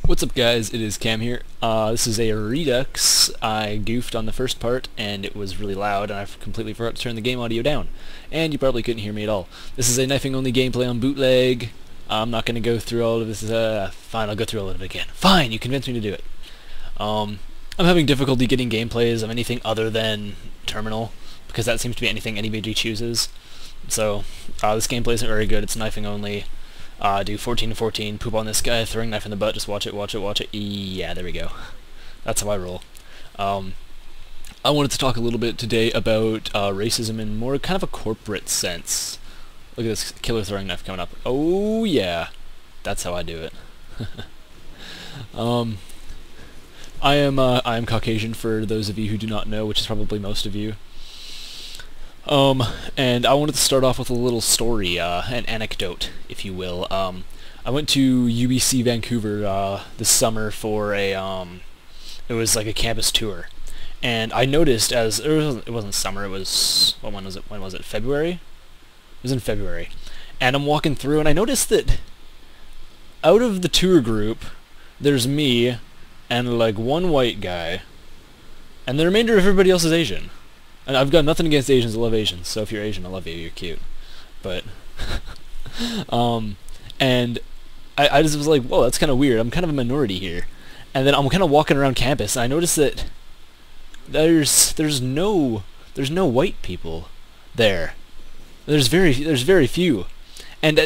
What's up guys, it is Cam here. This is a Redux. I goofed on the first part and it was really loud and I completely forgot to turn the game audio down. And you probably couldn't hear me at all. This is a knifing only gameplay on bootleg. I'm not going to go through all of this. Fine, I'll go through all of it again. Fine, you convinced me to do it. I'm having difficulty getting gameplays of anything other than Terminal, because that seems to be anything anybody chooses. So, this gameplay isn't very good, it's knifing only. Do 14 to 14, poop on this guy, throwing knife in the butt, just watch it, watch it, watch it. Yeah, there we go. That's how I roll. I wanted to talk a little bit today about racism in more kind of a corporate sense. Look at this killer throwing knife coming up. Oh yeah, that's how I do it. I am Caucasian, for those of you who do not know, which is probably most of you. And I wanted to start off with a little story, an anecdote, if you will. I went to UBC Vancouver this summer for a, it was like a campus tour, and I noticed as, it wasn't summer, it was, when was it, February? It was in February. And I'm walking through and I noticed that out of the tour group, there's me and like one white guy, and the remainder of everybody else is Asian. And I've got nothing against Asians, I love Asians, so if you're Asian, I love you, you're cute. But, and I just was like, whoa, that's kind of weird, I'm kind of a minority here. And then I'm kind of walking around campus, and I noticed that there's no white people there. There's very few. And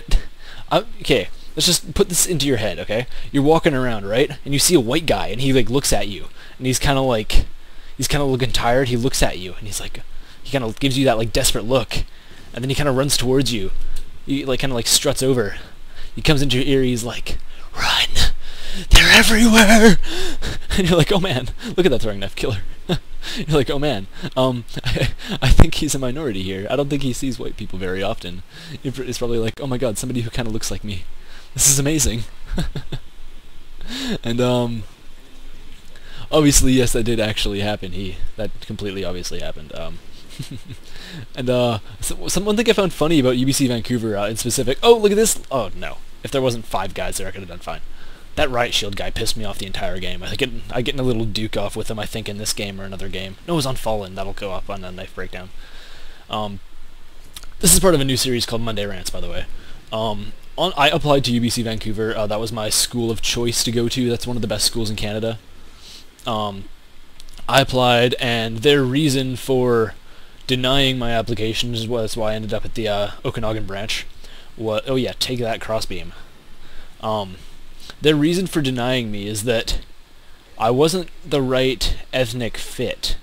okay, let's just put this into your head, okay? You're walking around, right? And you see a white guy, and he like looks at you, and he's kind of looking tired. He looks at you, and he kind of gives you that like desperate look, and then he kind of runs towards you. He like kind of like struts over. He comes into your ear. He's like, "Run! They're everywhere!" And you're like, "Oh man, look at that throwing knife killer." You're like, "Oh man, I think he's a minority here. I don't think he sees white people very often." It's probably like, "Oh my god, somebody who kind of looks like me. This is amazing." And obviously, yes, that did actually happen. That completely obviously happened. And one thing I found funny about UBC Vancouver in specific. Oh, look at this! Oh no! If there wasn't 5 guys there, I could have done fine. That riot shield guy pissed me off the entire game. I get in a little duke off with him, I think, in this game or another game. No, it was on Fallen. That'll go up on a knife breakdown. This is part of a new series called Monday Rants, by the way. I applied to UBC Vancouver. That was my school of choice to go to. That's one of the best schools in Canada. I applied, and their reason for denying my application was why I ended up at the Okanagan branch. Oh yeah, take that crossbeam. Their reason for denying me is that I wasn't the right ethnic fit.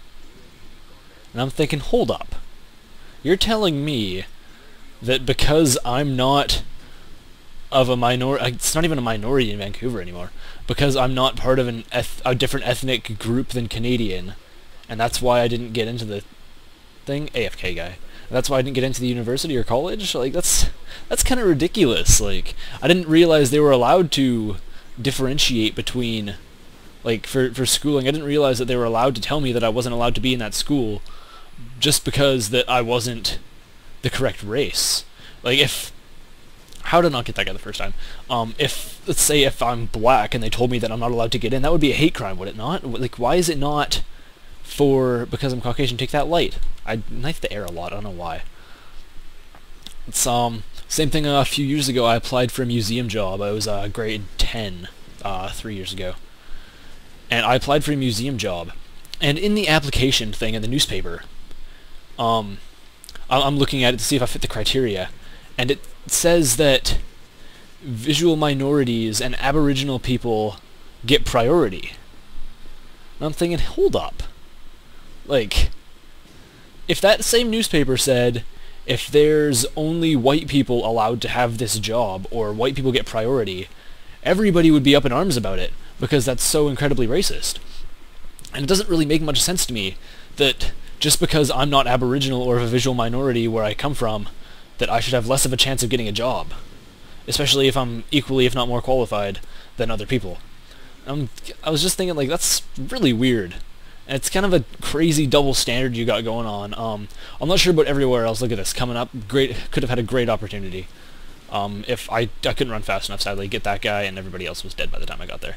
And I'm thinking, hold up. You're telling me that because I'm not of a minority, it's not even a minority in Vancouver anymore, because I'm not part of a different ethnic group than Canadian, and that's why I didn't get into the thing, AFK guy. That's why I didn't get into the university or college? Like, that's kind of ridiculous. Like, I didn't realize they were allowed to differentiate between, like, for schooling, I didn't realize that they were allowed to tell me that I wasn't allowed to be in that school just because that I wasn't the correct race. Like, how did I not get that guy the first time? Let's say if I'm black and they told me that I'm not allowed to get in, that would be a hate crime, would it not? Like, why is it not because I'm Caucasian, take that light? I knife the air a lot, I don't know why. It's, same thing a few years ago, I applied for a museum job. I was grade 10, 3 years ago. And I applied for a museum job. And in the application thing in the newspaper, I'm looking at it to see if I fit the criteria. And it says that visual minorities and Aboriginal people get priority. And I'm thinking, hold up. Like, if that same newspaper said, if there's only white people allowed to have this job, or white people get priority, everybody would be up in arms about it, because that's so incredibly racist. And it doesn't really make much sense to me that just because I'm not Aboriginal or of a visual minority where I come from, that I should have less of a chance of getting a job, especially if I'm equally, if not more qualified than other people. I was just thinking, like, that's really weird. And it's kind of a crazy double standard you got going on. I'm not sure about everywhere else. Look at this, coming up, great, could have had a great opportunity. If I couldn't run fast enough, sadly, get that guy, and everybody else was dead by the time I got there.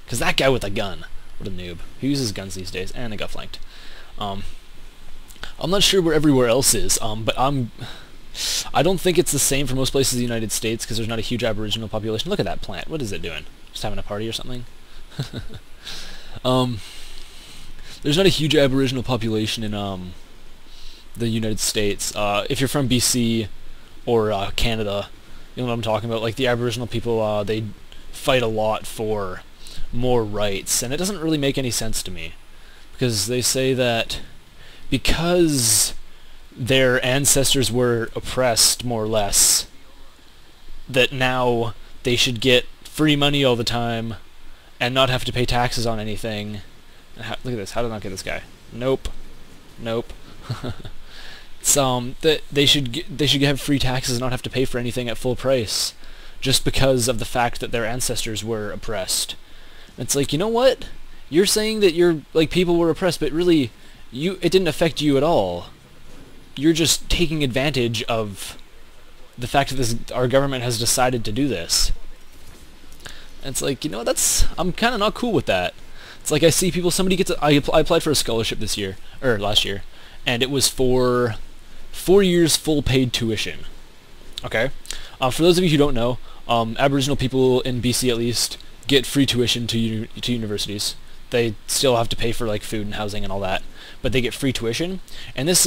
Because that guy with a gun, what a noob. Who uses guns these days? And I got flanked. I'm not sure where everywhere else is, but I don't think it's the same for most places in the United States because there's not a huge Aboriginal population. Look at that plant. What is it doing? Just having a party or something? There's not a huge Aboriginal population in the United States. If you're from BC or Canada, you know what I'm talking about. Like the Aboriginal people, they fight a lot for more rights, and it doesn't really make any sense to me because they say that because their ancestors were oppressed, more or less, that now they should get free money all the time and not have to pay taxes on anything. Look at this. How did I not get this guy? Nope. Nope. It's that they should have free taxes and not have to pay for anything at full price, just because of the fact that their ancestors were oppressed. It's like, you know what? You're saying that people were oppressed, but really, it didn't affect you at all. You're just taking advantage of the fact that our government has decided to do this. And it's like, you know, I'm kind of not cool with that. It's like I see people, I applied for a scholarship last year, and it was for 4 years full paid tuition. Okay? For those of you who don't know, Aboriginal people in BC at least get free tuition to universities. They still have to pay for like food and housing and all that, but they get free tuition. And this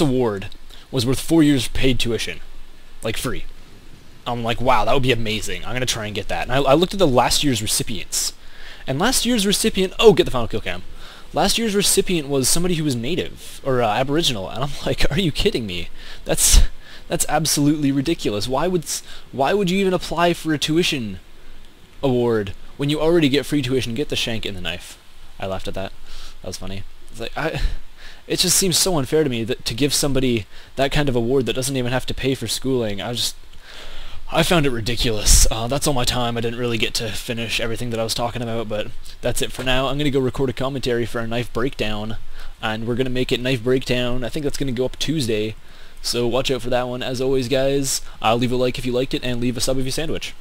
award was worth 4 years paid tuition, like free. I'm like, wow, that would be amazing. I'm gonna try and get that. And I looked at the last year's recipients, and last year's recipient, get the final kill cam. Last year's recipient was somebody who was native or Aboriginal, and I'm like, are you kidding me? That's absolutely ridiculous. Why would you even apply for a tuition award when you already get free tuition? Get the shank in the knife. I laughed at that. That was funny. It's like it just seems so unfair to me to give somebody that kind of award that doesn't even have to pay for schooling. I found it ridiculous. That's all my time. I didn't really get to finish everything that I was talking about, but that's it for now. I'm going to go record a commentary for a knife breakdown, and we're going to make it knife breakdown. I think that's going to go up Tuesday, so watch out for that one. As always, guys, leave a like if you liked it, and leave a sub if you sandwich.